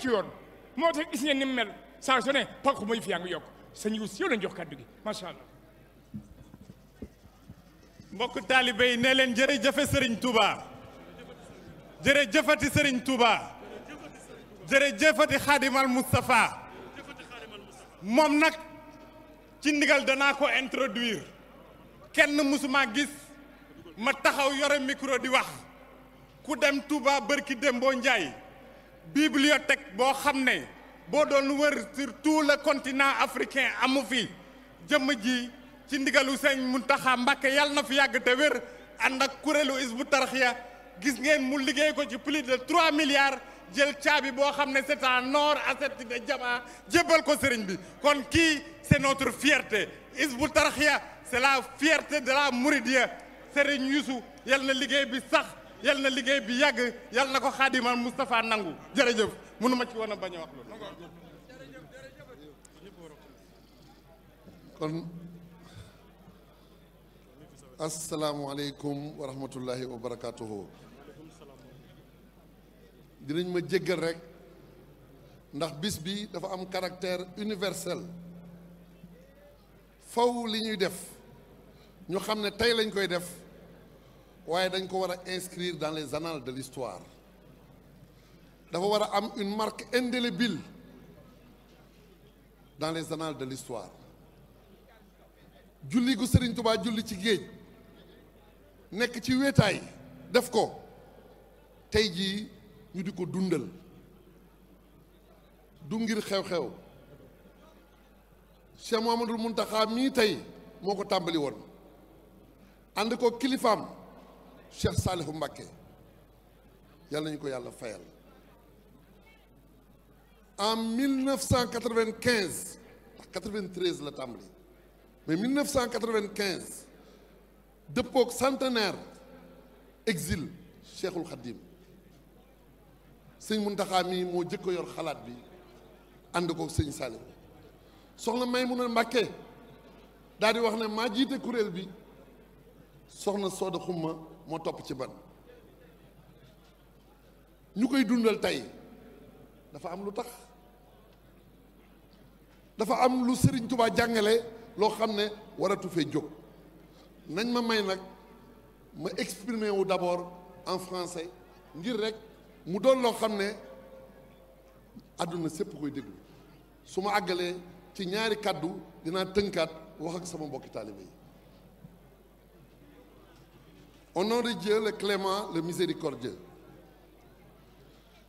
ci yoon moo tax gis ngeen ni mu mel saa su ne pàcc mooy fi yaa ngi yokk sëñ yu yow lañ jox kàddu gi macha allah. mbokk taalibe yi ne leen jërëjëfe Serigne Touba jërëjëfati Serigne Touba jërëjëfati Khadimal Moustapha moom nag ci ndigal danaa ko introduire kenn mësuma gis ma taxaw yore micro di wax ku dem Touba bërki Dembo Ndiaye bibliothèque boo xam ne boo doon wër sur tout le continent africain amu fi jëmm ji ci ndigalu sëñ Muntaxa Mbàkke yàlla na fi yàgg te wér ànd ak kuréelu Hizbut Tarqiyyah gis ngeen mu liggéey ko ci plus de 3 milliards jël caabi boo xam ne c'est en or assorti de diamant jébbal ko sëriñ bi kon kii c'est notre fierté Hizbut Tarqiyyah c'est la fierté de la Mouridiyya sëriñ Youssou yal na liggéey bi sax yal na liggéey bi yàgg yal na ko Xaadimal Moustapha nangu jërëjëf mënu ma ci woon a bañ a wax loolu kon asalaamualeykum wa rahmatullahi wa barakatuhu dinañ ma jéggal rek ndax bis bi dafa am caractère universel faw li ñuy def ñu xam ne tey lañ koy def waaye dañ ko war a inscrire dans les annales de l'histoire dafa war a am une marque indélébile dans les annales de l'histoire julli gu Sëriñ Tuubaa julli ci géej nekk ci wéetaay def ko tey jii ñu di ko dundal du ngir xew-xew Cheikh Mouhamadoul Mountakha mii tey moo ko tàmbali woon ànd ko kilifaam Cheikh Saliou Mbacké yàlla nañu ko yàlla fayal en 1995 93 la tàmbali mais 1995 dëppook centenaire exil Cheikhul Khadim sëñ Muntaxa mi moo jëkk a yor xalaat bi ànd ko sëñ Saliou soxna Maymuna Mbàkke daal di wax ne maa jiite kuréel bi soxna Sooda Xumma moo topp ci ban ñu koy dundal tey dafa am lu tax dafa am lu Sëriñ Tuubaa jàngale loo xam ne waratu fee jóg nañ ma may nag ma exprimer wu d'abord en français ngir rek mu doon loo xam ne àdduna sépp koy déglu su ma àggalee ci ñaari kàddu dinaa tënkaat wax ak sama mbokki taalibe yi. Au nom de Dieu le clément, le miséricordieux,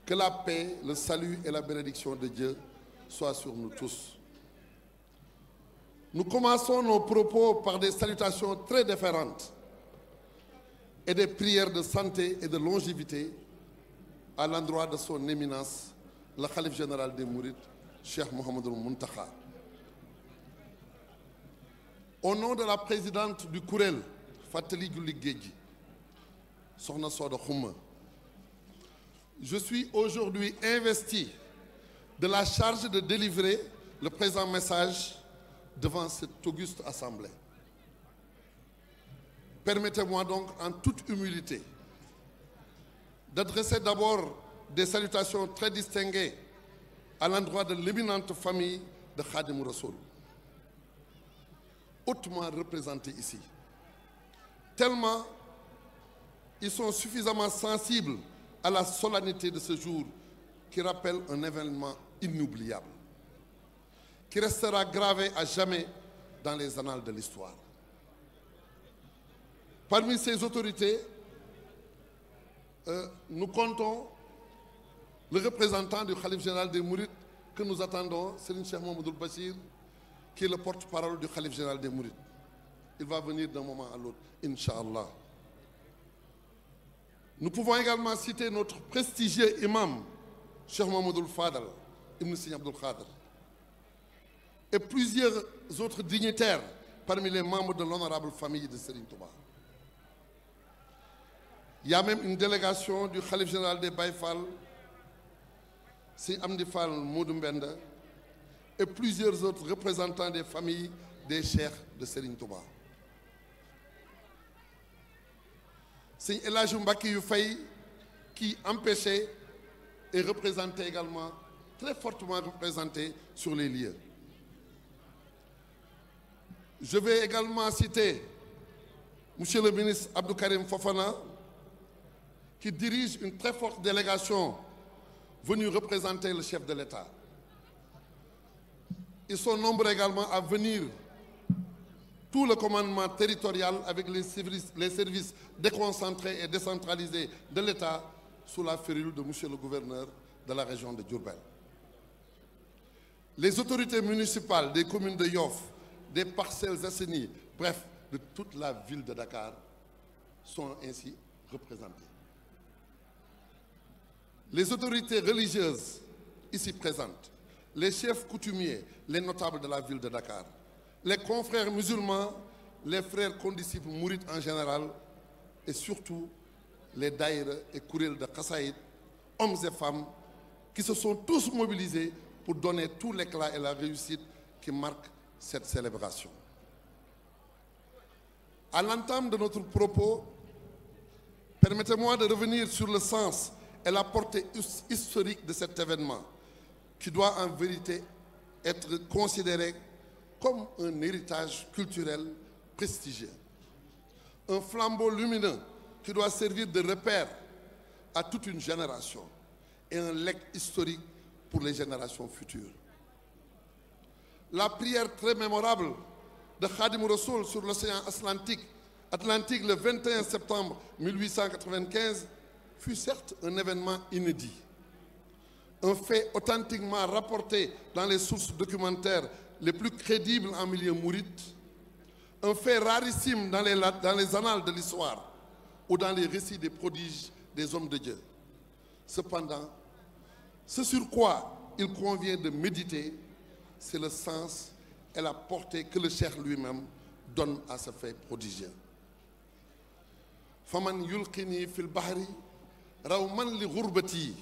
que la paix, le salut et la bénédiction de Dieu soient sur nous tous. Nous commençons nos propos par des salutations très déférentes et des prières de santé et de longévité à l'endroit de son éminence, le khalife général des Mourides, Cheikh Mouhamadoul Mountakha. Au nom de la présidente du Kourel, Fatali Julli Gédji, Sokhna Soda Xumma, je suis aujourd'hui investi de la charge de délivrer le présent message devant cette auguste assemblée. Permettez-moi donc en toute humilité d'adresser d'abord des salutations très distinguées à l'endroit de l'éminente famille de Khadim Rassoul, hautement représentée ici. Tellement ils sont suffisamment sensibles à la solennité de ce jour qui rappelle un événement inoubliable, qui restera gravé à jamais dans les annales de l'histoire. Parmi ces autorités, nous comptons le représentant du khalife général des Mourides que nous attendons, Serigne Cheikh Mouhamadoul Bachir, qui est le porte-parole du khalife général des Mourides. Il va venir d'un moment à l'autre, Inch'Allah. Nous pouvons également citer notre prestigieux imam, Cheikh Mouhamadoul Fadal, Ibn Serigne Abdoul Khadr, et plusieurs autres dignitaires parmi les membres de l'honorable famille de Serigne Touba. Il y a même une délégation du khalife général des Baye Fall, Serigne Amdi Fall Modou Mbenda, et plusieurs autres représentants des familles des cheikhs de Serigne Touba. Serigne El Hadji Mbacké Yu Faye qui empêchait et représentait également très fortement représentées sur les lieux. Je vais également citer Monsieur le ministre Abdou Karim Fofana, qui dirige une très forte délégation venue représenter le chef de l'État. Ils sont nombreux également à venir, tout le commandement territorial avec les services déconcentrés et décentralisés de l'État sous la férule de Monsieur le gouverneur de la région de Diourbel. Les autorités municipales des communes de Yoff, des Parcelles Assainies, bref, de toute la ville de Dakar sont ainsi représentées. Les autorités religieuses ici présentes, les chefs coutumiers, les notables de la ville de Dakar, les confrères musulmans, les frères condisciples mourides en général et surtout les daïra et kuréel de Khassaïd, hommes et femmes qui se sont tous mobilisés pour donner tout l'éclat et la réussite qui marquent cette célébration. À l'entame de notre propos, permettez-moi de revenir sur le sens et la portée historique de cet événement qui doit en vérité être considéré comme un héritage culturel prestigieux. Un flambeau lumineux qui doit servir de repère à toute une génération et un legs historique pour les générations futures. La prière très mémorable de Khadim Rassoul sur l'océan Atlantique le 21 septembre 1895 fut certes un événement inédit, un fait authentiquement rapporté dans les sources documentaires les plus crédibles en milieu mouride, un fait rarissime dans les annales de l'histoire ou dans les récits des prodiges des hommes de Dieu. Cependant, ce sur quoi il convient de méditer, c'est le sens et la portée que le cheikh lui-même donne à ce fait prodigieux. Faman yulqini fil bahri raw man li ghurbati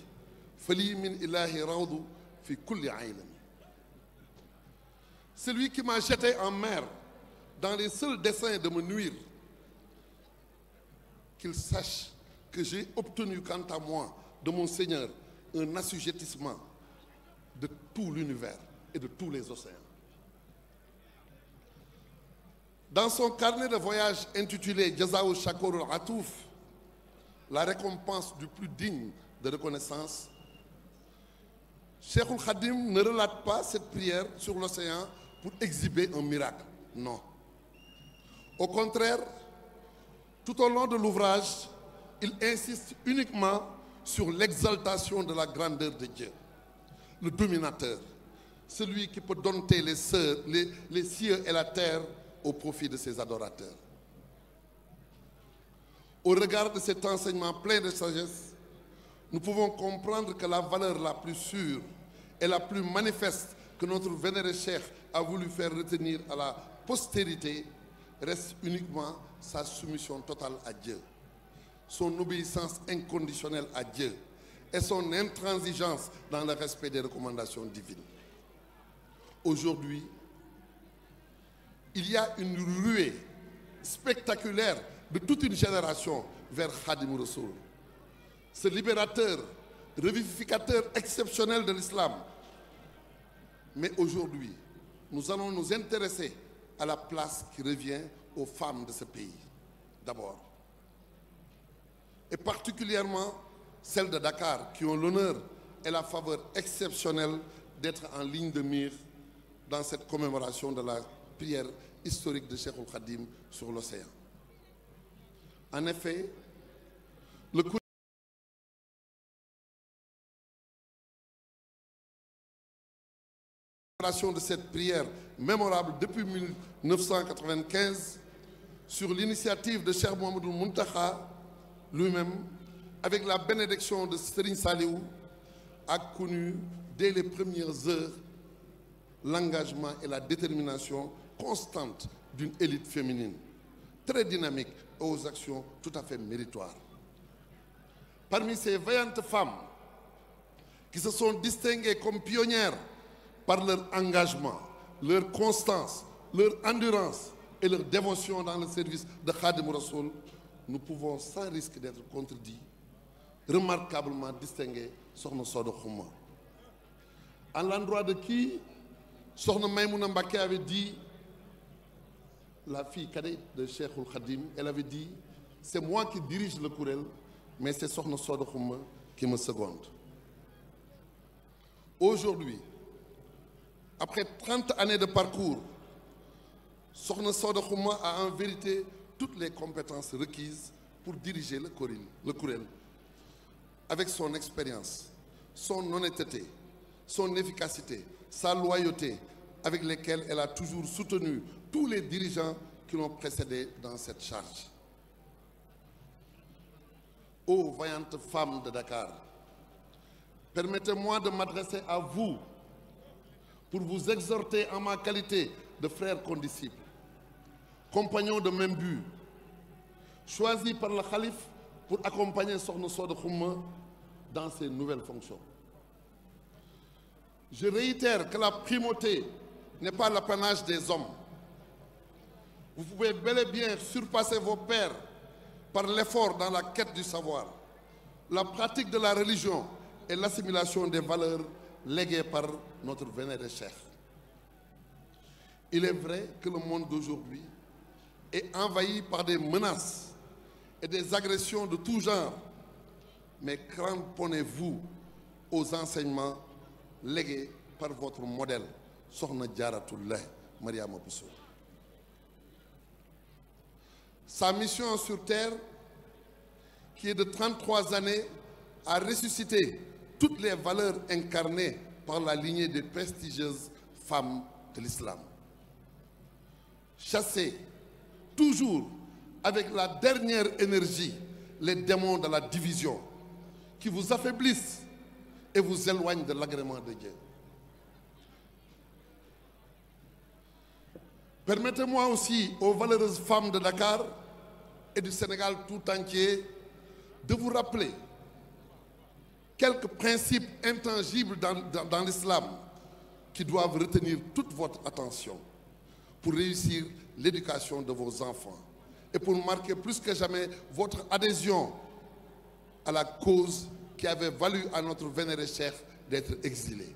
fali min ilahi rawdu fi kulli aylam. Celui qui m'a jeté en mer dans les seuls desseins de me nuire, qu'il sache que j'ai obtenu quant à moi de mon Seigneur un assujettissement de tout l'univers et de tous les océans. Dans son carnet de voyage intitulé Jazaou Shakour Atouf, la récompense du plus digne de reconnaissance, Cheikhoul Khadim ne relate pas cette prière sur l'océan pour exhiber un miracle. Non. Au contraire, tout au long de l'ouvrage, il insiste uniquement sur l'exaltation de la grandeur de Dieu, le dominateur, celui qui peut dompter les cieux et la terre au profit de ses adorateurs. Au regard de cet enseignement plein de sagesse, nous pouvons comprendre que la valeur la plus sûre et la plus manifeste que notre vénéré cheikh a voulu faire retenir à la postérité reste uniquement sa soumission totale à Dieu, son obéissance inconditionnelle à Dieu et son intransigeance dans le respect des recommandations divines. Aujourd'hui, il y a une ruée spectaculaire de toute une génération vers Khadim Rassoul, ce libérateur, revivificateur exceptionnel de l'islam. Mais aujourd'hui, nous allons nous intéresser à la place qui revient aux femmes de ce pays, d'abord. Et particulièrement celles de Dakar, qui ont l'honneur et la faveur exceptionnelle d'être en ligne de mire dans cette commémoration de la prière historique de Cheikhoul Khadim sur l'océan. En effet, le de cette prière mémorable depuis 1995 sur l'initiative de Cheikh Mouhamadoul Mountakha lui-même, avec la bénédiction de Serigne Saliou, a connu dès les premières heures l'engagement et la détermination constante d'une élite féminine, très dynamique et aux actions tout à fait méritoires. Parmi ces vaillantes femmes qui se sont distinguées comme pionnières par leur engagement, leur constance, leur endurance et leur dévotion dans le service de Khadim Rassoul, nous pouvons sans risque d'être contredits, remarquablement distinguer Sokhna Soda Khouma. à l'endroit de qui Sokhna Maïmouna Mbacké avait dit, la fille cadette de Cheikhoul Khadim, elle avait dit, c'est moi qui dirige le Kourel, mais c'est Sokhna Soda Khouma qui me seconde. Aujourd'hui, après 30 années de parcours, Sokhna Soda Khouma a en vérité toutes les compétences requises pour diriger le Kourel, avec son expérience, son honnêteté, son efficacité, sa loyauté, avec lesquelles elle a toujours soutenu tous les dirigeants qui l'ont précédé dans cette charge. Ô vaillantes femmes de Dakar, permettez-moi de m'adresser à vous pour vous exhorter en ma qualité de frère condisciple, compagnon de même but, choisi par le Khalife pour accompagner Sokhna Soda Khouma dans ses nouvelles fonctions. Je réitère que la primauté n'est pas l'apanage des hommes. Vous pouvez bel et bien surpasser vos pairs par l'effort dans la quête du savoir, la pratique de la religion et l'assimilation des valeurs léguées par notre vénéré cheikh. Il est vrai que le monde d'aujourd'hui est envahi par des menaces et des agressions de tout genre, mais cramponnez-vous aux enseignements légués par votre modèle, Sokhna Diaratoullahi Mariama Bousso. Sa mission sur terre, qui est de 33 années, a ressuscité toutes les valeurs incarnées par la lignée des prestigieuses femmes de l'islam. Chassez toujours avec la dernière énergie les démons de la division qui vous affaiblissent et vous éloignent de l'agrément de Dieu. Permettez-moi aussi aux valeureuses femmes de Dakar et du Sénégal tout entier de vous rappeler quelques principes intangibles dans l'islam qui doivent retenir toute votre attention pour réussir l'éducation de vos enfants et pour marquer plus que jamais votre adhésion à la cause qui avait valu à notre vénéré cheikh d'être exilé.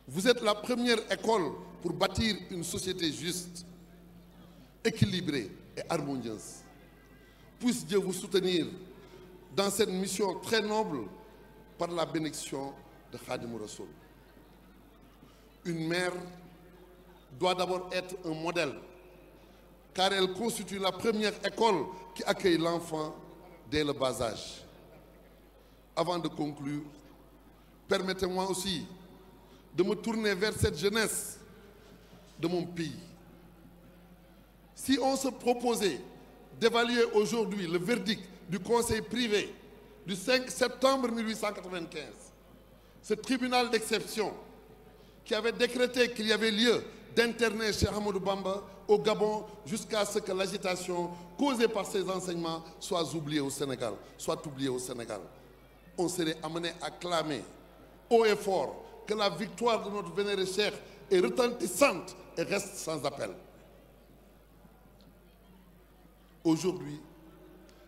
Vous êtes la première école pour bâtir une société juste, équilibrée et harmonieuse. Puisse Dieu vous soutenir dans cette mission très noble par la bénédiction de Khadimou Rassoul. Une mère doit d'abord être un modèle, car elle constitue la première école qui accueille l'enfant dès le bas âge. Avant de conclure, permettez-moi aussi de me tourner vers cette jeunesse de mon pays. Si on se proposait d'évaluer aujourd'hui le verdict du conseil privé du 5 septembre 1895, ce tribunal d'exception qui avait décrété qu'il y avait lieu d'interner Cheikh Ahmadou Bamba au Gabon jusqu'à ce que l'agitation causée par ces enseignements soit oubliée au Sénégal, on serait amené à clamer haut et fort que la victoire de notre vénéré cheikh est retentissante et reste sans appel. Aujourd'hui,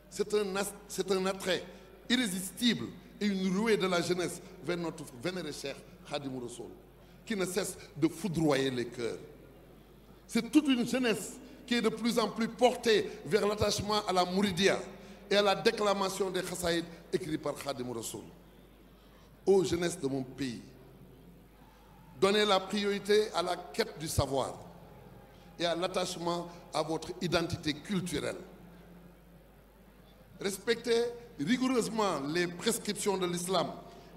c'est un attrait irrésistible et une ruée de la jeunesse vers notre vénéré cheikh Khadimou Rassoul, qui ne cesse de foudroyer les cœurs. C'est toute une jeunesse qui est de plus en plus portée vers l'attachement à la mouridia et à la déclamation des khassaïd écrits par Khadimou Rassoul. Ô jeunesse de mon pays, donnez la priorité à la quête du savoir et à l'attachement à votre identité culturelle. Respectez rigoureusement les prescriptions de l'islam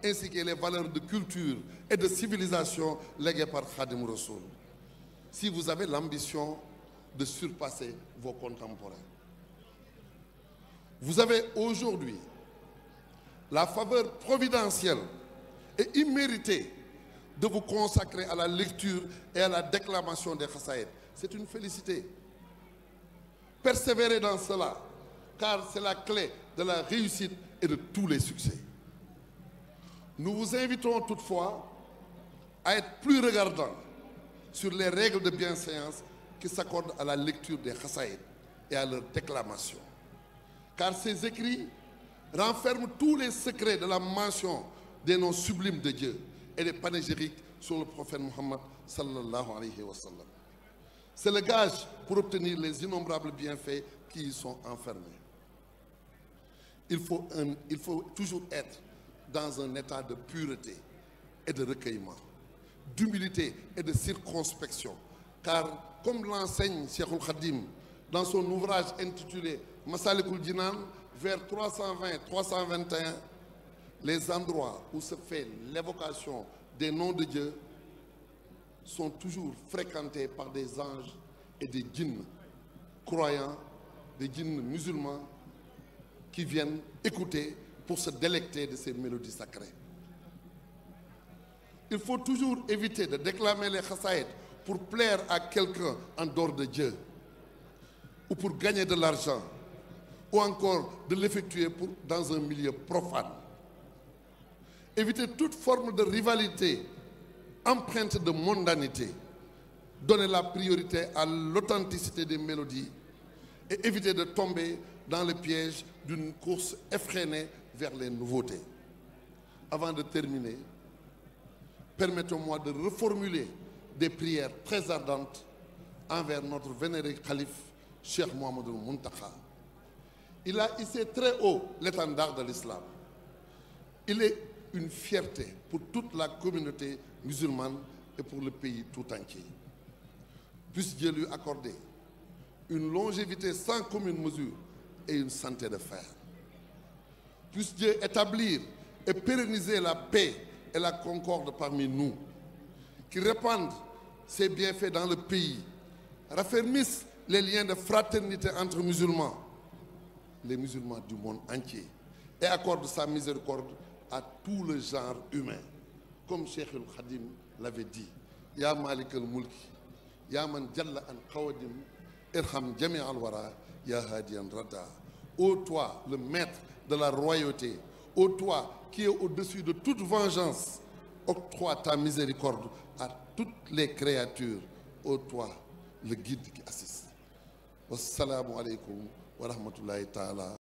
ainsi que les valeurs de culture et de civilisation léguées par Khadimou Rassoul, si vous avez l'ambition de surpasser vos contemporains. Vous avez aujourd'hui la faveur providentielle et imméritée de vous consacrer à la lecture et à la déclamation des khassaïd. C'est une félicité. Persévérez dans cela, car c'est la clé de la réussite et de tous les succès. Nous vous invitons toutefois à être plus regardants sur les règles de bienséance qui s'accordent à la lecture des khassaïd et à leur déclamation. Car ces écrits renferment tous les secrets de la mention des noms sublimes de Dieu et des panégyriques sur le prophète Mohammed sallallahu alayhi wa sallam. C'est le gage pour obtenir les innombrables bienfaits qui y sont enfermés. Il faut toujours être dans un état de pureté et de recueillement, d'humilité et de circonspection. Car, comme l'enseigne Cheikhoul Khadim dans son ouvrage intitulé Masalikul Jinan, vers 320-321, les endroits où se fait l'évocation des noms de Dieu sont toujours fréquentés par des anges et des djinns croyants, des djinns musulmans qui viennent écouter pour se délecter de ces mélodies sacrées. Il faut toujours éviter de déclamer les khassaïd pour plaire à quelqu'un en dehors de Dieu, ou pour gagner de l'argent, ou encore de l'effectuer dans un milieu profane. Éviter toute forme de rivalité empreinte de mondanité. Donner la priorité à l'authenticité des mélodies et éviter de tomber dans le piège d'une course effrénée vers les nouveautés. Avant de terminer, permettez-moi de reformuler des prières très ardentes envers notre vénéré calife, Cheikh Mouhamadoul Mountakha. Il a hissé très haut l'étendard de l'islam. Il est une fierté pour toute la communauté musulmane et pour le pays tout entier. Puisse Dieu lui accorder une longévité sans commune mesure et une santé de fer. Puisse Dieu établir et pérenniser la paix et la concorde parmi nous, qui répandent ses bienfaits dans le pays, raffermissent les liens de fraternité entre musulmans, les musulmans du monde entier, et accorde sa miséricorde à tout le genre humain. Comme Cheikh al-Khadim l'avait dit, Ya Malik al-Mulki, Ya man Jalla an Qawadim, Irham Jami al-Wara, Ya Hadiyan Rada. Ô toi, le maître de la royauté, ô toi qui es au-dessus de toute vengeance, octroie ta miséricorde à toutes les créatures, ô toi, le guide qui assiste. Wassalamu alaikum wa rahmatullahi ta'ala